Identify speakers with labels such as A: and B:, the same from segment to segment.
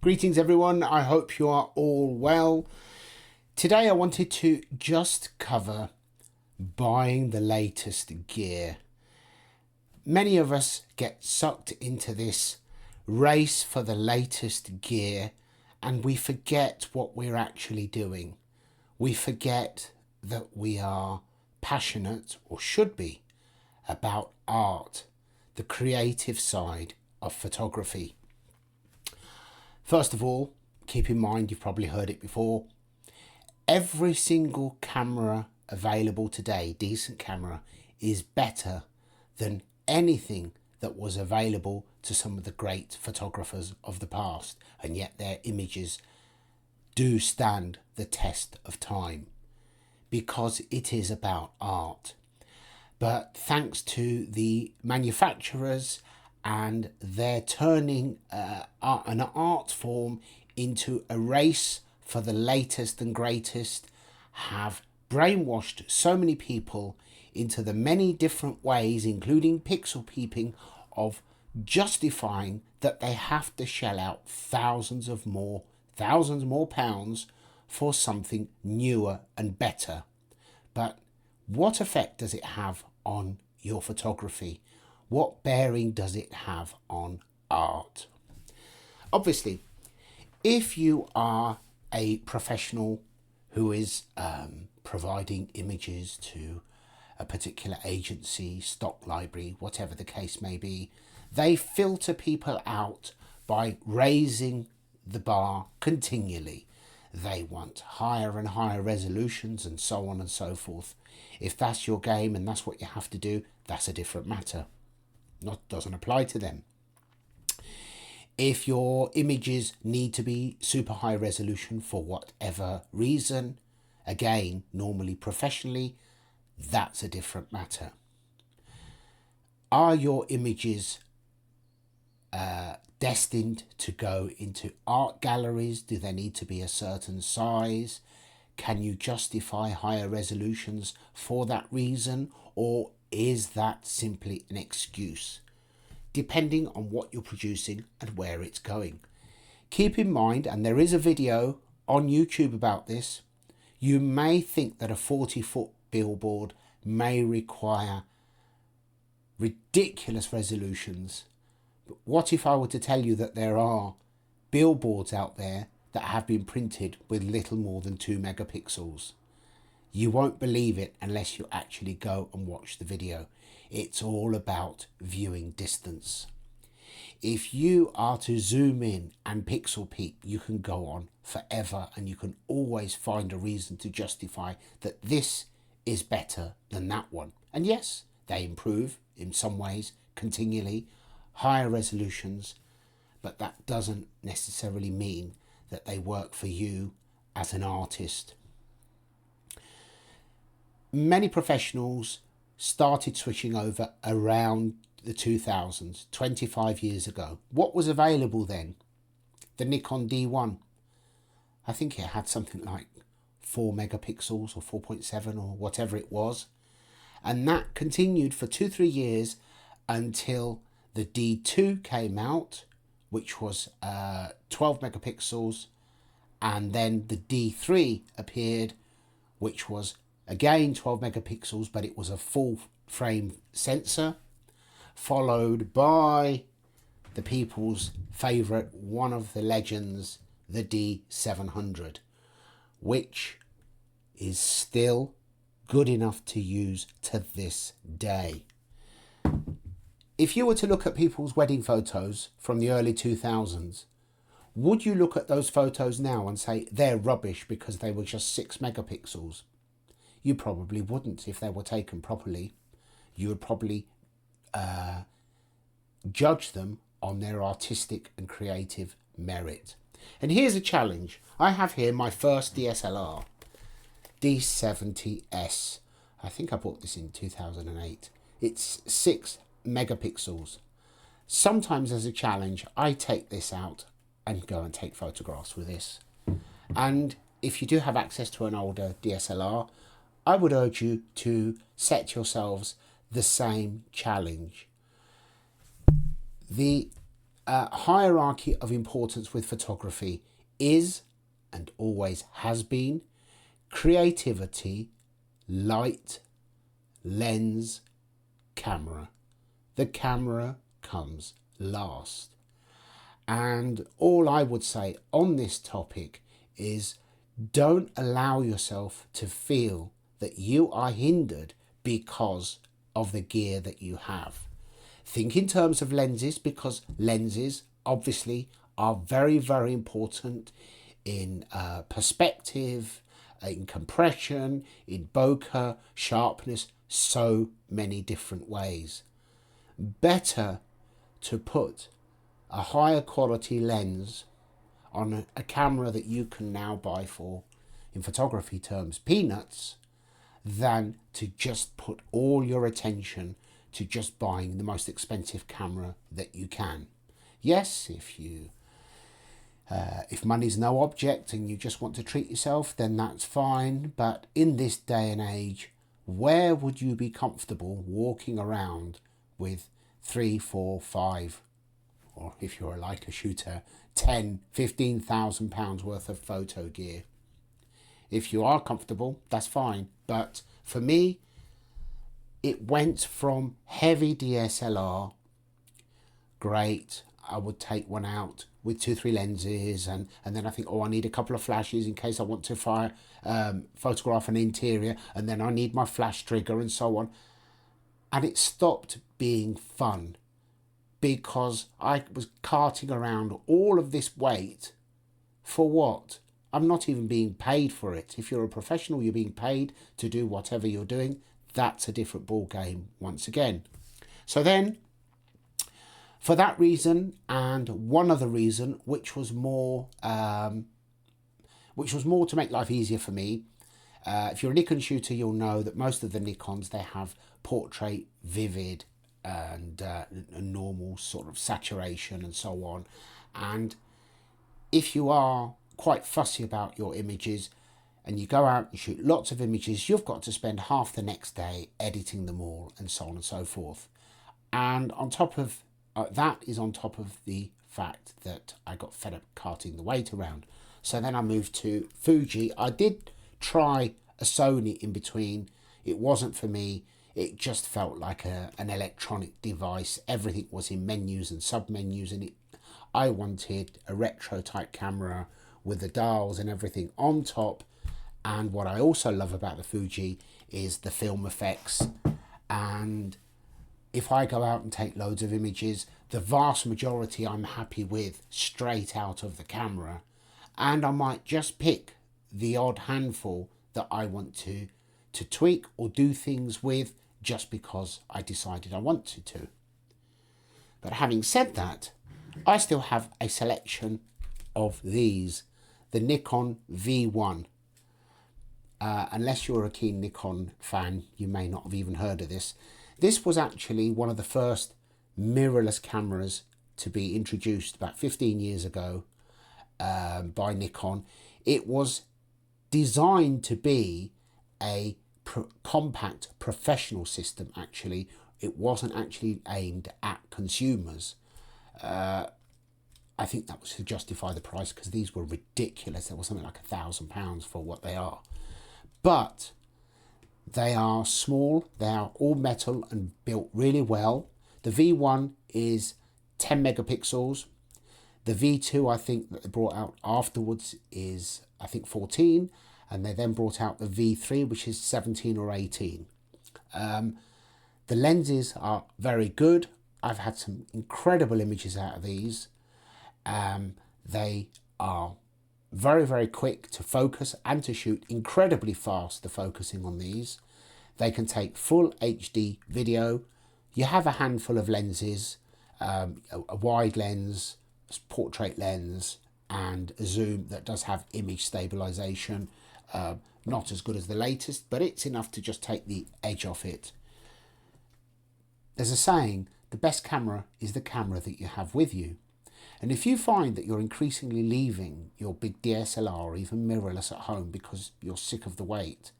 A: Greetings everyone, I hope you are all well. Today I wanted to just cover buying the latest gear. Many of us get sucked into this race for the latest gear and we forget what we're actually doing. We forget that we are passionate, or should be, about art, the creative side of photography. First of all, keep in mind, you've probably heard it before, every single camera available today, decent camera, is better than anything that was available to some of the great photographers of the past, and yet their images do stand the test of time because it is about art. But thanks to the manufacturers and they're turning an art form into a race for the latest and greatest, have brainwashed so many people into the many different ways, including pixel peeping, of justifying that they have to shell out thousands more pounds for something newer and better. But what effect does it have on your photography? What bearing does it have on art? Obviously, if you are a professional who is providing images to a particular agency, stock library, whatever the case may be, they filter people out by raising the bar continually. They want higher and higher resolutions and so on and so forth. If that's your game and that's what you have to do, that's a different matter. Doesn't apply to them. If your images need to be super high resolution for whatever reason, again, normally professionally, that's a different matter. Are your images destined to go into art galleries? Do they need to be a certain size? Can you justify higher resolutions for that reason, or is that simply an excuse? Depending on what you're producing and where it's going. Keep in mind, and there is a video on YouTube about this, you may think that a 40-foot billboard may require ridiculous resolutions. But what if I were to tell you that there are billboards out there that have been printed with little more than 2 megapixels? You won't believe it unless you actually go and watch the video. It's all about viewing distance. If you are to zoom in and pixel peep, you can go on forever and you can always find a reason to justify that this is better than that one. And yes, they improve in some ways continually, higher resolutions, but that doesn't necessarily mean that they work for you as an artist. Many professionals started switching over around the 2000s, 25 years ago. What was available then? The Nikon D1. I think it had something like 4 megapixels or 4.7 or whatever it was. And that continued for 2-3 years until the D2 came out, which was 12 megapixels. And then the D3 appeared, which was again 12 megapixels, but it was a full frame sensor, followed by the people's favourite, one of the legends, the D700, which is still good enough to use to this day. If you were to look at people's wedding photos from the early 2000s, would you look at those photos now and say they're rubbish because they were just 6 megapixels? You probably wouldn't if they were taken properly. You would probably judge them on their artistic and creative merit. And here's a challenge. I have here my first DSLR, D70S. I think I bought this in 2008. It's 6 megapixels. Sometimes as a challenge, I take this out and go and take photographs with this. And if you do have access to an older DSLR, I would urge you to set yourselves the same challenge. The hierarchy of importance with photography is, and always has been, creativity, light, lens, camera. The camera comes last. And all I would say on this topic is don't allow yourself to feel that you are hindered because of the gear that you have. Think in terms of lenses, because lenses obviously are very, very important in perspective, in compression, in bokeh, sharpness, so many different ways. Better to put a higher quality lens on a camera that you can now buy for, in photography terms, peanuts, than to just put all your attention to just buying the most expensive camera that you can. Yes, if money's no object and you just want to treat yourself, then that's fine. But in this day and age, where would you be comfortable walking around with 3, 4, 5, or if you're a Leica shooter, 10, 15,000 pounds worth of photo gear? If you are comfortable, that's fine. But for me, it went from heavy DSLR, great, I would take one out with 2, 3 lenses, and then I think, oh, I need a couple of flashes in case I want to photograph an interior, and then I need my flash trigger and so on. And it stopped being fun because I was carting around all of this weight for what? I'm not even being paid for it. If you're a professional, you're being paid to do whatever you're doing. That's a different ball game once again. So then, for that reason, and one other reason, which was more to make life easier for me. If you're a Nikon shooter, you'll know that most of the Nikons, they have portrait, vivid, and a normal sort of saturation and so on. And if you are quite fussy about your images and you go out and shoot lots of images, you've got to spend half the next day editing them all and so on and so forth. And on top of that is on top of the fact that I got fed up carting the weight around. So then I moved to Fuji. I did try a Sony in between. It wasn't for me. It just felt like an electronic device. Everything was in menus and sub-menus, and I wanted a retro type camera with the dials and everything on top. And what I also love about the Fuji is the film effects. And if I go out and take loads of images, the vast majority I'm happy with straight out of the camera. And I might just pick the odd handful that I want to tweak or do things with just because I decided I wanted to. But having said that, I still have a selection of these, the Nikon V1. Unless you're a keen Nikon fan, you may not have even heard of this. This was actually one of the first mirrorless cameras to be introduced about 15 years ago by Nikon. It was designed to be a compact professional system, actually. It wasn't actually aimed at consumers. I think that was to justify the price because these were ridiculous. There was something like £1,000 for what they are. But they are small, they are all metal and built really well. The V1 is 10 megapixels. The V2, I think, that they brought out afterwards is, I think, 14. And they then brought out the V3, which is 17 or 18. The lenses are very good. I've had some incredible images out of these. They are very, very quick to focus and to shoot, incredibly fast, the focusing on these. They can take full HD video. You have a handful of lenses, a wide lens, portrait lens, and a zoom that does have image stabilization. Not as good as the latest, but it's enough to just take the edge off it. There's a saying, the best camera is the camera that you have with you. And if you find that you're increasingly leaving your big DSLR or even mirrorless at home because you're sick of the weight,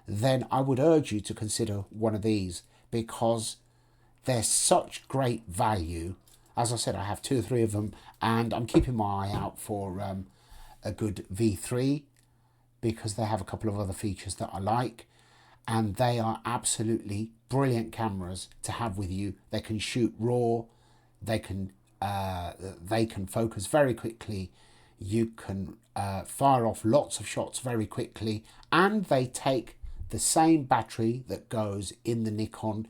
A: then I would urge you to consider one of these because they're such great value As I said, I have 2 or 3 of them, and I'm keeping my eye out for a good V3 because they have a couple of other features that I like, and they are absolutely brilliant cameras to have with you. They can shoot raw, they can focus very quickly, you can fire off lots of shots very quickly, and they take the same battery that goes in the Nikon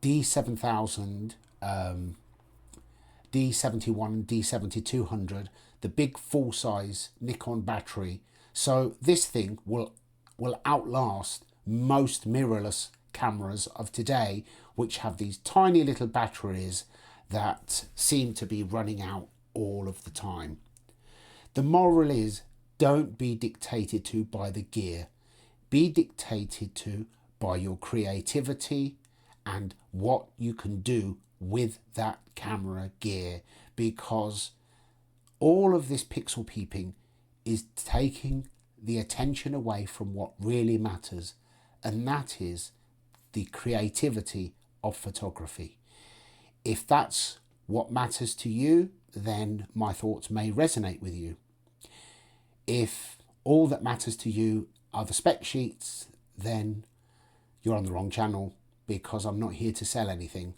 A: D7000, D71 and D7200, the big full-size Nikon battery. So this thing will outlast most mirrorless cameras of today, which have these tiny little batteries that seem to be running out all of the time. The moral is, don't be dictated to by the gear. Be dictated to by your creativity and what you can do with that camera gear, because all of this pixel peeping is taking the attention away from what really matters, and that is the creativity of photography. If that's what matters to you, then my thoughts may resonate with you. If all that matters to you are the spec sheets, then you're on the wrong channel, because I'm not here to sell anything.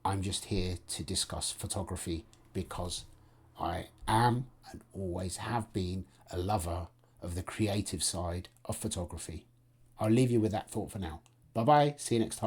A: I'm just here to discuss photography because I am and always have been a lover of the creative side of photography. I'll leave you with that thought for now. Bye bye. See you next time.